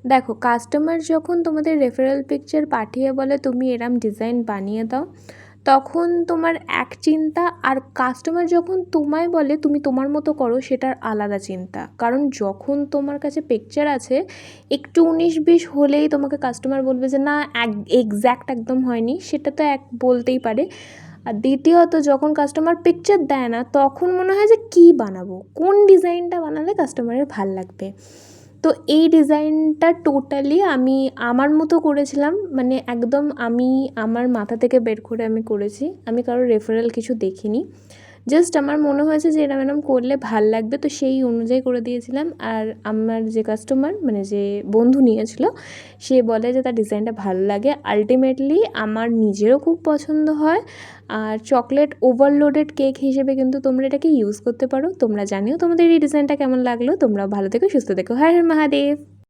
দেখো, কাস্টমার যখন তোমাদের রেফারেল পিকচার পাঠিয়ে বলে তুমি এরম ডিজাইন বানিয়ে দাও, তখন তোমার এক চিন্তা, আর কাস্টমার যখন তোমায় বলে তুমি তোমার মতো করো, সেটার আলাদা চিন্তা। কারণ যখন তোমার কাছে পিকচার আছে, একটু 19-20 হলেই তোমাকে কাস্টমার বলবে যে না এক্স্যাক্ট একদম হয়নি, সেটা তো বলতেই পারে। আর দ্বিতীয়ত যখন কাস্টমার পিকচার দেয় না, তখন মনে হয় যে কী বানাবো, কোন ডিজাইনটা বানালে কাস্টমারের ভাল লাগবে। তো এই ডিজাইনটা টোটালি আমি আমার মতো করেছিলাম, মানে একদম আমি আমার মাথা থেকে বের করে আমি করেছি। আমি কারোর রেফারেল কিছু দেখিনি, জাস্ট আমার মনে হয়েছে যে এরম এরম করলে ভাল লাগবে, তো সেই অনুযায়ী করে দিয়েছিলাম। আর আমার যে কাস্টমার, মানে যে বন্ধু নিয়েছিল, সে বলে যে তার ডিজাইনটা ভালো লাগে। আলটিমেটলি আমার নিজেরও খুব পছন্দ হয়। আর চকলেট ওভারলোডেড কেক হিসেবে কিন্তু তোমরা এটাকে ইউজ করতে পারো। তোমরা জানিও তোমাদের এই ডিজাইনটা কেমন লাগলো। তোমরাও ভালো থেকো, সুস্থ থেকো। হর হর মহাদেব।